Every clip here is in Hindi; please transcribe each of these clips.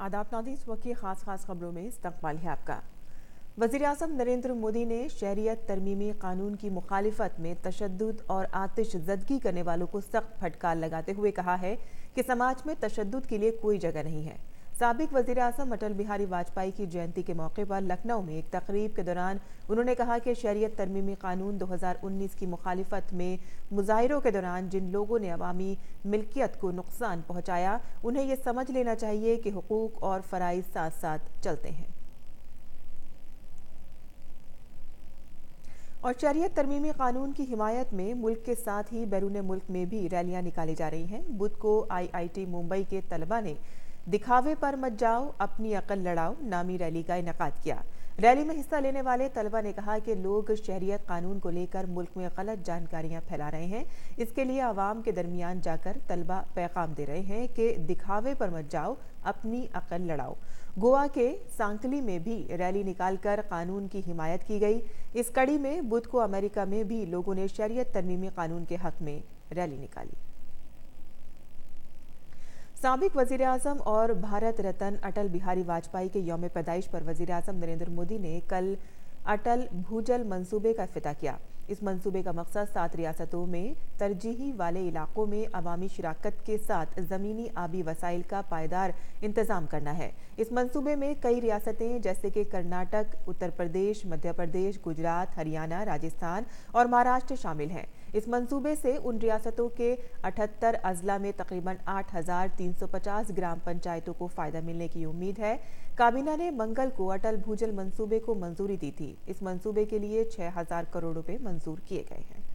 आदाब नाज़रीन, इस वक्त की खास खबरों में इस्तकबाल है आपका। वज़ीर-ए-आज़म नरेंद्र मोदी ने शहरियत तरमीमी कानून की मुखालिफत में तशद्दुद और आतिश ज़दगी करने वालों को सख्त फटकार लगाते हुए कहा है कि समाज में तशद्दुद के लिए कोई जगह नहीं है। साबिक वज़ीर-ए-आज़म अटल बिहारी वाजपेयी की जयंती के मौके पर लखनऊ में एक तकरीब के दौरान उन्होंने कहा कि शहरियत तरमीमी कानून 2019 की मुखालिफत में मुजाहिरों के दौरान जिन लोगों ने अवामी मिल्कियत को नुकसान पहुंचाया, उन्हें ये समझ लेना चाहिए कि हुकूक और फ़राइज़ साथ साथ चलते हैं। और शरियत तरमीमी कानून की हिमायत में मुल्क के साथ ही बैरून मुल्क में भी रैलियां निकाली जा रही हैं। बुध को IIT मुंबई के तलबा ने दिखावे पर मत जाओ, अपनी अकल लड़ाओ नामी रैली का इनेकाद किया। रैली में हिस्सा लेने वाले तलबा ने कहा कि लोग शहरियत कानून को लेकर मुल्क में गलत जानकारियां फैला रहे हैं। इसके लिए आवाम के दरमियान जाकर तलबा पैगाम दे रहे हैं कि दिखावे पर मत जाओ, अपनी अकल लड़ाओ। गोवा के सांकली में भी रैली निकालकर कानून की हिमायत की गई। इस कड़ी में बुध को अमेरिका में भी लोगों ने शरियत तरमीमी कानून के हक में रैली निकाली। साबिक वज़ीर-ए-आज़म और भारत रत्न अटल बिहारी वाजपेयी के यौम पैदाइश पर वज़ीर-ए-आज़म नरेंद्र मोदी ने कल अटल भूजल मंसूबे का इफ्तिताह किया। इस मंसूबे का मकसद 7 रियासतों में तरजीही वाले इलाकों में अवामी शिराकत के साथ ज़मीनी आबी वसाइल का पायदार इंतज़ाम करना है। इस मंसूबे में कई रियासतें जैसे कि कर्नाटक, उत्तर प्रदेश, मध्य प्रदेश, गुजरात, हरियाणा, राजस्थान और महाराष्ट्र शामिल हैं। इस मंसूबे से उन रियासतों के 78 अजला में तकरीबन 8,350 ग्राम पंचायतों को फ़ायदा मिलने की उम्मीद है। काबीना ने मंगल को अटल भूजल मंसूबे को मंजूरी दी थी। इस मंसूबे के लिए 6,000 करोड़ रुपए मंजूर किए गए हैं।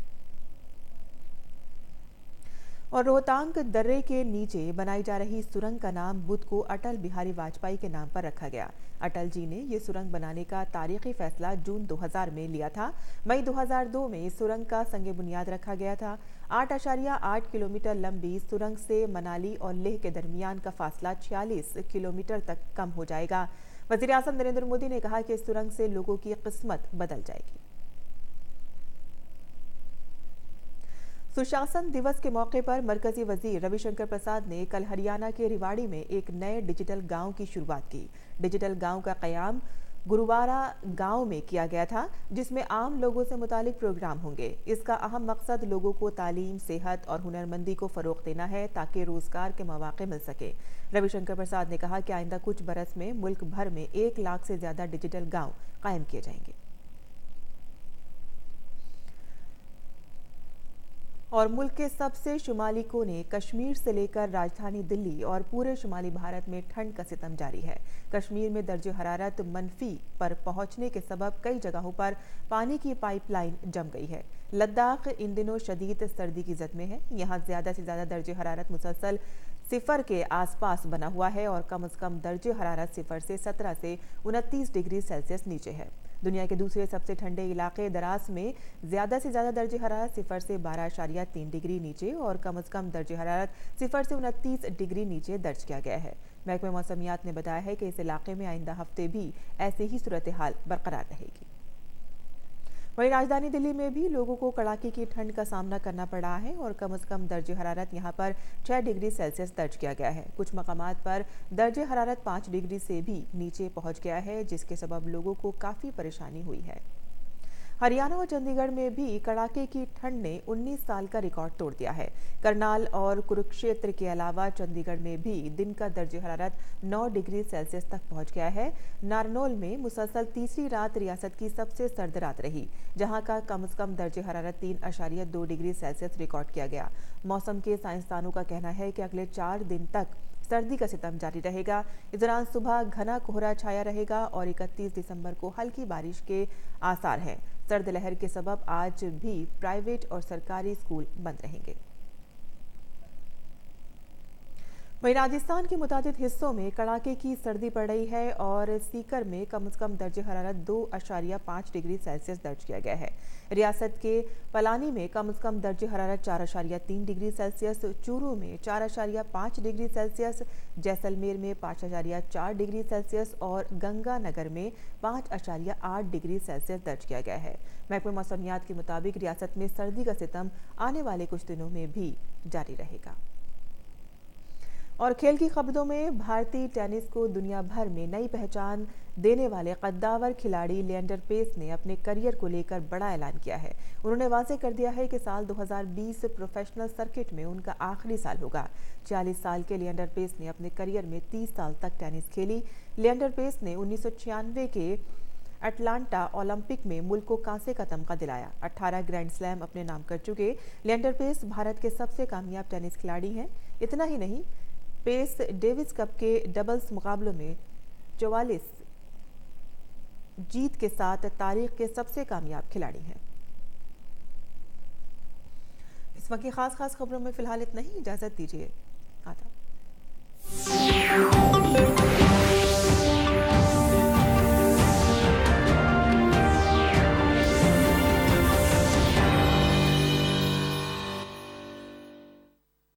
और रोहतांग दर्रे के नीचे बनाई जा रही सुरंग का नाम बुध को अटल बिहारी वाजपेयी के नाम पर रखा गया। अटल जी ने ये सुरंग बनाने का तारीखी फैसला जून 2000 में लिया था। मई 2002 में इस सुरंग का संग बुनियाद रखा गया था। 8.8 किलोमीटर लंबी सुरंग से मनाली और लेह के दरमियान का फासला 46 किलोमीटर तक कम हो जाएगा। वज़ीर-ए-आज़म नरेंद्र मोदी ने कहा कि इस सुरंग से लोगों की किस्मत बदल जाएगी। सुशासन दिवस के मौके पर मरकजी वजीर रविशंकर प्रसाद ने कल हरियाणा के रिवाड़ी में एक नए डिजिटल गांव की शुरुआत की। डिजिटल गांव का कयाम गुरुवारा गांव में किया गया था, जिसमें आम लोगों से मुतालिक प्रोग्राम होंगे। इसका अहम मकसद लोगों को तालीम, सेहत और हुनरमंदी को फरोग देना है ताकि रोजगार के मौके मिल सके। रविशंकर प्रसाद ने कहा कि आइंदा कुछ बरस में मुल्क भर में 1 लाख से ज्यादा डिजिटल गांव कायम किए जाएंगे। और मुल्क के सबसे शुमाली कोने कश्मीर से लेकर राजधानी दिल्ली और पूरे शुमाली भारत में ठंड का सितम जारी है। कश्मीर में दर्जे हरारत मनफी पर पहुंचने के सबब कई जगहों पर पानी की पाइपलाइन जम गई है। लद्दाख इन दिनों शदीद सर्दी की जद में है। यहाँ ज्यादा से ज्यादा दर्जे हरारत मुसलसल सिफर के आसपास बना हुआ है और कम से कम दर्जे हरारत सिफर से 17 से 29 डिग्री सेल्सियस नीचे है। दुनिया के दूसरे सबसे ठंडे इलाके दरास में ज्यादा से ज्यादा दर्जे हरारत सिफर से 12.3 डिग्री नीचे और कम से कम दर्जे हरारत सिफर से 29 डिग्री नीचे दर्ज किया गया है। महकमे मौसमियात ने बताया है कि इस इलाके में आइंदा हफ्ते भी ऐसे ही सूरत हाल बरकरार रहेगी। वहीं राजधानी दिल्ली में भी लोगों को कड़ाके की ठंड का सामना करना पड़ा है और कम से कम दर्जे हरारत यहां पर 6 डिग्री सेल्सियस दर्ज किया गया है। कुछ मकामात पर दर्जे हरारत 5 डिग्री से भी नीचे पहुंच गया है, जिसके सबब लोगों को काफ़ी परेशानी हुई है। हरियाणा और चंडीगढ़ में भी कड़ाके की ठंड ने 19 साल का रिकॉर्ड तोड़ दिया है। करनाल और कुरुक्षेत्र के अलावा चंडीगढ़ में भी दिन का दर्जे हरारत 9 डिग्री सेल्सियस तक पहुंच गया है। नारनौल में मुसलसल तीसरी रात रियासत की सबसे सर्द रात रही, जहां का कम से कम दर्जे हरारत 3.2 डिग्री सेल्सियस रिकॉर्ड किया गया। मौसम के साइंसदानों का कहना है कि अगले 4 दिन तक सर्दी का सितम जारी रहेगा। इस दौरान सुबह घना कोहरा छाया रहेगा और 31 दिसंबर को हल्की बारिश के आसार हैं। सर्द लहर के सबब आज भी प्राइवेट और सरकारी स्कूल बंद रहेंगे। वहीं राजस्थान के मुताबिक हिस्सों में कड़ाके की सर्दी पड़ रही है और सीकर में कम से कम दर्जे हरारत 2.5 डिग्री सेल्सियस दर्ज किया गया है। रियासत के पलानी में कम से कम दर्जे हरारत 4.3 डिग्री सेल्सियस, चूरू में 4.5 डिग्री सेल्सियस, जैसलमेर में 5.4 डिग्री सेल्सियस और गंगानगर में 5.8 डिग्री सेल्सियस दर्ज किया गया है। महकमे मौसमियात के मुताबिक रियासत में सर्दी का सितम आने वाले कुछ दिनों में भी जारी रहेगा। और खेल की खबरों में भारतीय टेनिस को दुनिया भर में नई पहचान देने वाले कद्दावर खिलाड़ी लिएंडर पेस ने अपने करियर को लेकर बड़ा ऐलान किया है। उन्होंने वाज़ेह कर दिया है कि साल 2020 प्रोफेशनल सर्किट में उनका आखिरी साल होगा। 40 साल के लिएंडर पेस ने अपने करियर में 30 साल तक टेनिस खेली। लिएंडर पेस ने 1996 के अटलांटा ओलंपिक में मुल्क को कांसे का तमगा दिलाया। 18 ग्रैंड स्लैम अपने नाम कर चुके लिएंडर पेस भारत के सबसे कामयाब टेनिस खिलाड़ी हैं। इतना ही नहीं, पेस डेविस कप के डबल्स मुकाबलों में 44 जीत के साथ तारीख के सबसे कामयाब खिलाड़ी हैं। इस वक्त की खास खबरों में फिलहाल इतना ही। इजाजत दीजिए।